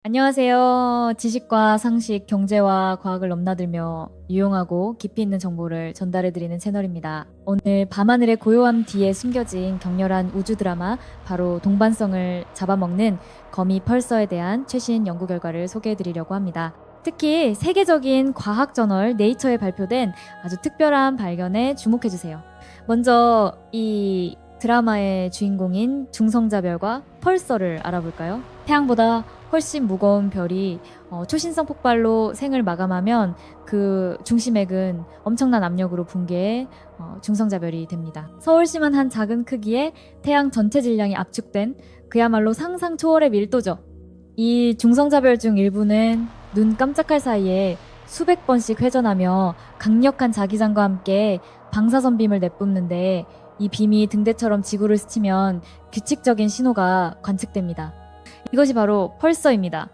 안녕하세요. 지식과 상식, 경제와 과학을 넘나들며 유용하고 깊이 있는 정보를 전달해드리는 채널입니다. 오늘 밤하늘의 고요함 뒤에 숨겨진 격렬한 우주 드라마, 바로 동반성을 잡아먹는 거미 펄서에 대한 최신 연구 결과를 소개해드리려고 합니다. 특히 세계적인 과학 저널 네이처에 발표된 아주 특별한 발견에 주목해주세요. 먼저 이 드라마의 주인공인 중성자별과 펄서를 알아볼까요? 태양보다 훨씬 무거운 별이 초신성 폭발로 생을 마감하면 그 중심액은 엄청난 압력으로 붕괴해 중성자별이 됩니다. 서울시만 한 작은 크기의 태양 전체 질량이 압축된 그야말로 상상 초월의 밀도죠. 이 중성자별 중 일부는 눈 깜짝할 사이에 수백 번씩 회전하며 강력한 자기장과 함께 방사선 빔을 내뿜는데, 이 빔이 등대처럼 지구를 스치면 규칙적인 신호가 관측됩니다. 이것이 바로 펄서입니다.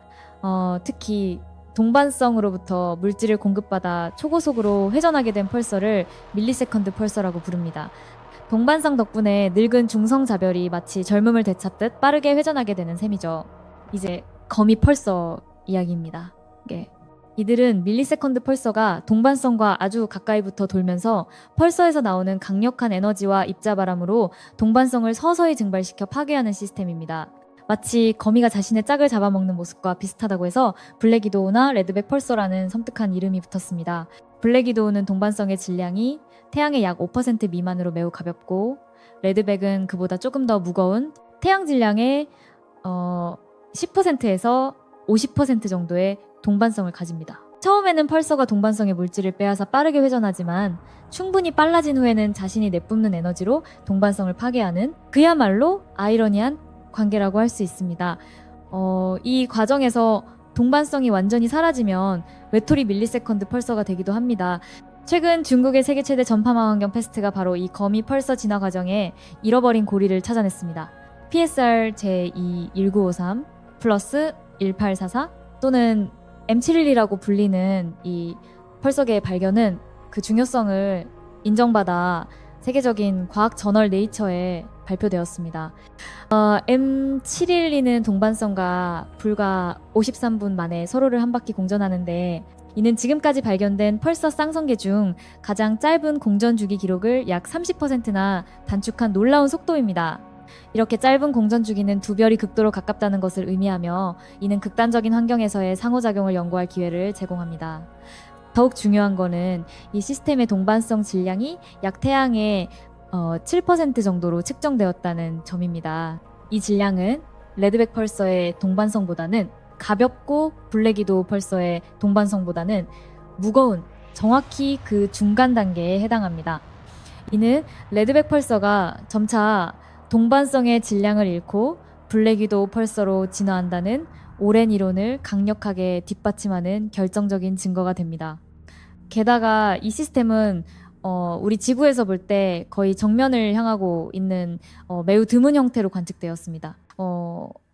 특히 동반성으로부터 물질을 공급받아 초고속으로 회전하게 된 펄서를 밀리세컨드 펄서라고 부릅니다. 동반성 덕분에 늙은 중성자별이 마치 젊음을 되찾듯 빠르게 회전하게 되는 셈이죠. 이제 거미 펄서 이야기입니다. 예. 이들은 밀리세컨드 펄서가 동반성과 아주 가까이부터 돌면서 펄서에서 나오는 강력한 에너지와 입자바람으로 동반성을 서서히 증발시켜 파괴하는 시스템입니다. 마치 거미가 자신의 짝을 잡아먹는 모습과 비슷하다고 해서 블랙위도우나 레드백 펄서라는 섬뜩한 이름이 붙었습니다. 블랙위도우는 동반성의 질량이 태양의 약 5% 미만으로 매우 가볍고, 레드백은 그보다 조금 더 무거운 태양 질량의 10%에서 50% 정도의 동반성을 가집니다. 처음에는 펄서가 동반성의 물질을 빼앗아 빠르게 회전하지만 충분히 빨라진 후에는 자신이 내뿜는 에너지로 동반성을 파괴하는, 그야말로 아이러니한 관계라고 할 수 있습니다. 이 과정에서 동반성이 완전히 사라지면 외톨이 밀리세컨드 펄서가 되기도 합니다. 최근 중국의 세계 최대 전파망원경 패스트가 바로 이 거미 펄서 진화 과정에 잃어버린 고리를 찾아냈습니다. PSR 제21953 플러스 1844 또는 M711이라고 불리는 이 펄서계의 발견은 그 중요성을 인정받아 세계적인 과학 저널 네이처에 발표되었습니다. M712는 동반성과 불과 53분 만에 서로를 한 바퀴 공전하는데, 이는 지금까지 발견된 펄서 쌍성계 중 가장 짧은 공전 주기 기록을 약 30%나 단축한 놀라운 속도입니다. 이렇게 짧은 공전 주기는 두 별이 극도로 가깝다는 것을 의미하며, 이는 극단적인 환경에서의 상호작용을 연구할 기회를 제공합니다. 더욱 중요한 거는 이 시스템의 동반성 질량이 약 태양의 7% 정도로 측정되었다는 점입니다. 이 질량은 레드백 펄서의 동반성보다는 가볍고 블랙위도우 펄서의 동반성보다는 무거운, 정확히 그 중간 단계에 해당합니다. 이는 레드백 펄서가 점차 동반성의 질량을 잃고 블랙위도우 펄서로 진화한다는 오랜 이론을 강력하게 뒷받침하는 결정적인 증거가 됩니다. 게다가 이 시스템은 우리 지구에서 볼 때 거의 정면을 향하고 있는 매우 드문 형태로 관측되었습니다.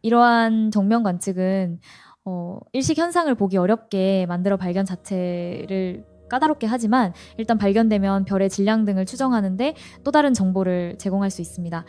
이러한 정면 관측은 일식 현상을 보기 어렵게 만들어 발견 자체를 까다롭게 하지만, 일단 발견되면 별의 질량 등을 추정하는데 또 다른 정보를 제공할 수 있습니다.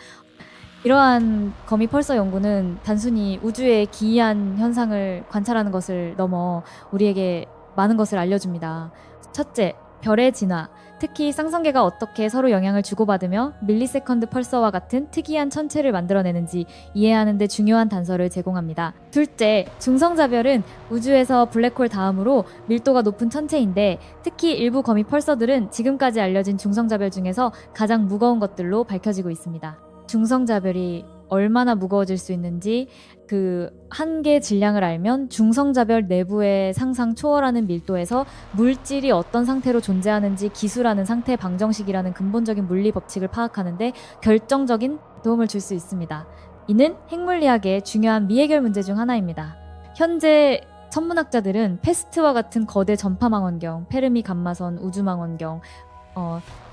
이러한 거미 펄서 연구는 단순히 우주의 기이한 현상을 관찰하는 것을 넘어 우리에게 많은 것을 알려줍니다. 첫째, 별의 진화, 특히 쌍성계가 어떻게 서로 영향을 주고받으며 밀리세컨드 펄서와 같은 특이한 천체를 만들어내는지 이해하는 데 중요한 단서를 제공합니다. 둘째, 중성자별은 우주에서 블랙홀 다음으로 밀도가 높은 천체인데, 특히 일부 거미 펄서들은 지금까지 알려진 중성자별 중에서 가장 무거운 것들로 밝혀지고 있습니다. 중성자별이 얼마나 무거워질 수 있는지 그 한계 질량을 알면 중성자별 내부의 상상 초월하는 밀도에서 물질이 어떤 상태로 존재하는지 기수라는 상태 방정식이라는 근본적인 물리 법칙을 파악하는데 결정적인 도움을 줄 수 있습니다. 이는 핵물리학의 중요한 미해결 문제 중 하나입니다. 현재 천문학자들은 패스트와 같은 거대 전파망원경, 페르미 감마선 우주망원경,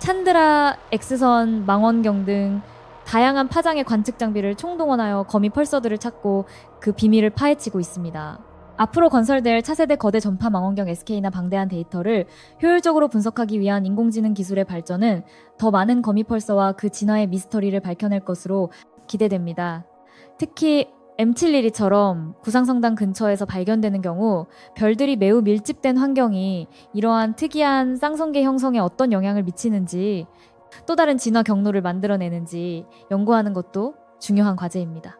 찬드라 X선 망원경 등 다양한 파장의 관측 장비를 총동원하여 거미 펄서들을 찾고 그 비밀을 파헤치고 있습니다. 앞으로 건설될 차세대 거대 전파 망원경 SK나 방대한 데이터를 효율적으로 분석하기 위한 인공지능 기술의 발전은 더 많은 거미 펄서와 그 진화의 미스터리를 밝혀낼 것으로 기대됩니다. 특히 M712처럼 구상성당 근처에서 발견되는 경우 별들이 매우 밀집된 환경이 이러한 특이한 쌍성계 형성에 어떤 영향을 미치는지 또 다른 진화 경로를 만들어내는지 연구하는 것도 중요한 과제입니다.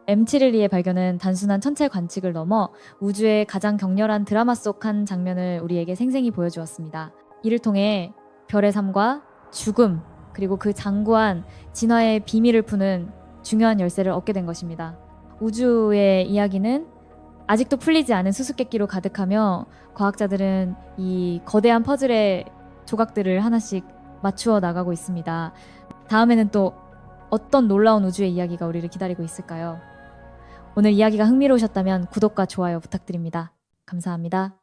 M712의 발견은 단순한 천체 관측을 넘어 우주의 가장 격렬한 드라마 속 한 장면을 우리에게 생생히 보여주었습니다. 이를 통해 별의 삶과 죽음 그리고 그 장구한 진화의 비밀을 푸는 중요한 열쇠를 얻게 된 것입니다. 우주의 이야기는 아직도 풀리지 않은 수수께끼로 가득하며 과학자들은 이 거대한 퍼즐의 조각들을 하나씩 맞추어 나가고 있습니다. 다음에는 또 어떤 놀라운 우주의 이야기가 우리를 기다리고 있을까요? 오늘 이야기가 흥미로우셨다면 구독과 좋아요 부탁드립니다. 감사합니다.